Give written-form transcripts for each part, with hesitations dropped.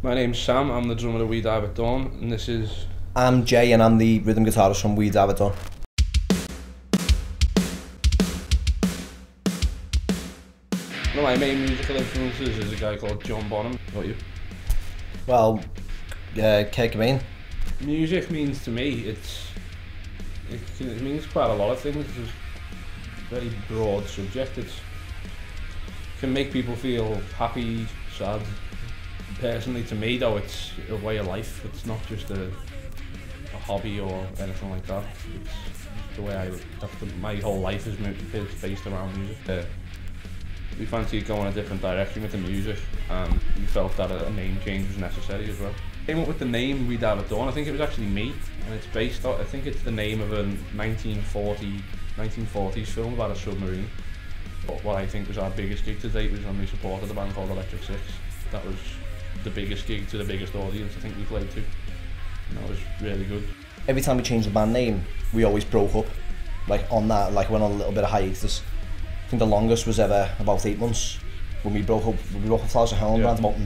My name's Sam, I'm the drummer of We Dive at Dawn, and this is... I'm Jay and I'm the rhythm guitarist from We Dive at Dawn. One of my main musical influences is a guy called John Bonham. What about you? Well, Kurt Cobain. Music means to me, it means quite a lot of things. It's a very broad subject. It can make people feel happy, sad. Personally, to me though, it's a way of life. It's not just a hobby or anything like that. It's the way my whole life is based around music. We fancied going a different direction with the music, and we felt that a name change was necessary as well. Came up with the name We Dive at Dawn. I think it was actually me, and it's based on, I think it's the name of a 1940s film about a submarine. But what I think was our biggest gig to date was when we supported a band called Electric Six. That was the biggest gig to the biggest audience I think we played to, and that was really good. Every time we changed the band name, we always broke up. Like on that, like went on a little bit of hiatus. I think the longest was ever about 8 months when we broke up. We broke up Flowers of Hell around about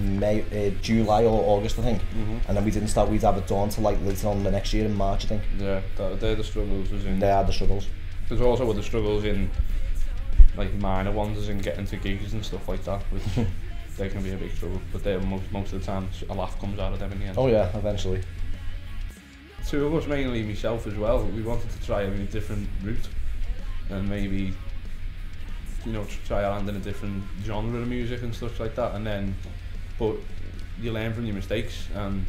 July or August, I think. And then we didn't start We Dive at Dawn till like later on the next year in March, I think. Yeah, they're the struggles. They are the struggles. There's also the struggles in like minor ones, as in getting to gigs and stuff like that, which they can be a big struggle. But they're most of the time a laugh comes out of them in the end. Oh yeah, eventually. Two of us, mainly myself as well, we wanted to try a different route and maybe, you know, try our hand in a different genre of music and stuff like that. And then, but you learn from your mistakes, and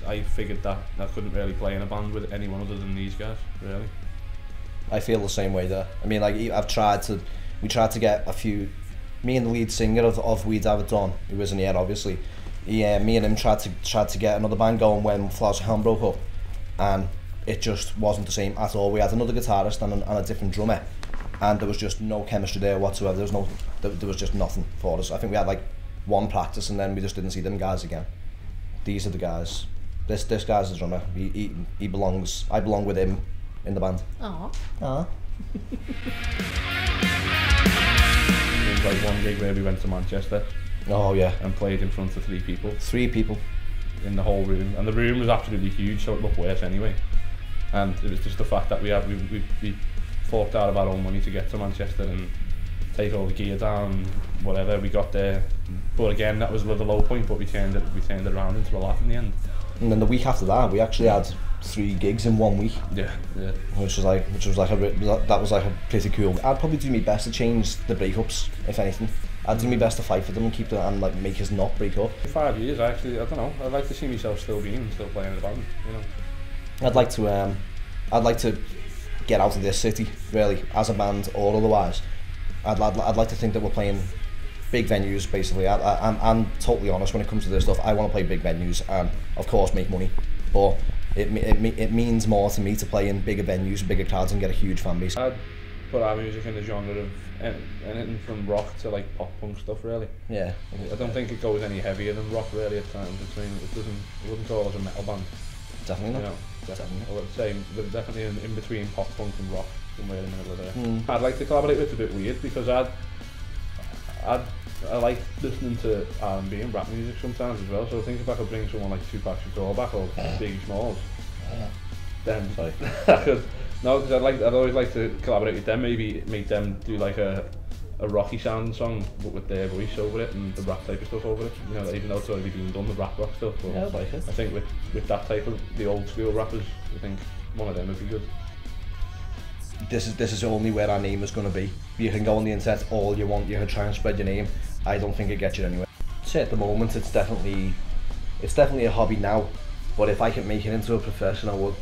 I figured that I couldn't really play in a band with anyone other than these guys, really. I feel the same way there. I mean, like we tried to get a few. Me and the lead singer of We Dive at Dawn, who wasn't here obviously. Me and him tried to get another band going when Flowers of Hell broke up, and it just wasn't the same at all. We had another guitarist and a different drummer, and there was just no chemistry there whatsoever. There was just nothing for us. I think we had like one practice and then we just didn't see them guys again. These are the guys. This guy's the drummer. He belongs. I belong with him in the band. Aww. Aww. There was like one gig where we went to Manchester. Oh yeah. And played in front of 3 people. 3 people. In the whole room, and the room was absolutely huge, so it looked worse anyway. And it was just the fact that we forked out of our own money to get to Manchester and take all the gear down, whatever. We got there, but again, that was the low point. But we turned it around into a laugh in the end. And then the week after that, we actually had 3 gigs in 1 week. Yeah. That was like a pretty cool. I'd probably do my best to change the breakups, if anything. I'd do my best to fight for them and keep them and like make us not break up. In 5 years, I don't know. I'd like to see myself still playing in the band. You know. I'd like to get out of this city, really, as a band or otherwise. I'd like to think that we're playing big venues, basically. I'm totally honest when it comes to this stuff. I want to play big venues and, of course, make money. But it means more to me to play in bigger venues, bigger crowds, and get a huge fan base. I'd put our music in the genre of anything from rock to like pop punk stuff, really. Yeah. I don't think it goes any heavier than rock, really, at times. I wouldn't call us a metal band. Definitely not. You know, definitely. I would say we're definitely in between pop punk and rock, somewhere in the middle of there. I'd like to collaborate with. It's a bit weird because I like listening to R&B and rap music sometimes as well. So I think if I could bring someone like Tupac Shakur back or Biggie Smalls, then I could. No, because I'd always like to collaborate with them. Maybe make them do like a rocky sound song, but with their voice over it and the rap type of stuff over it. You know, even though it's already been done, the rap stuff. But yeah, I'd like it. I think with that type of the old school rappers, I think one of them would be good. This is only where our name is going to be. You can go on the internet all you want. You can try and spread your name. I don't think it gets you anywhere. So at the moment, it's definitely a hobby now. But if I could make it into a profession, I would.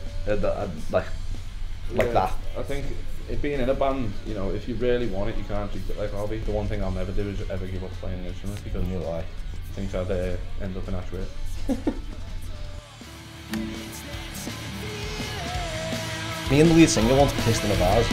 Like that. I think it being in a band, you know, if you really want it, you can't treat it like a hobby. The one thing I'll never do is ever give up playing an instrument because I think I'd end up in Ashworth. Me and the lead singer once pissed in a vase.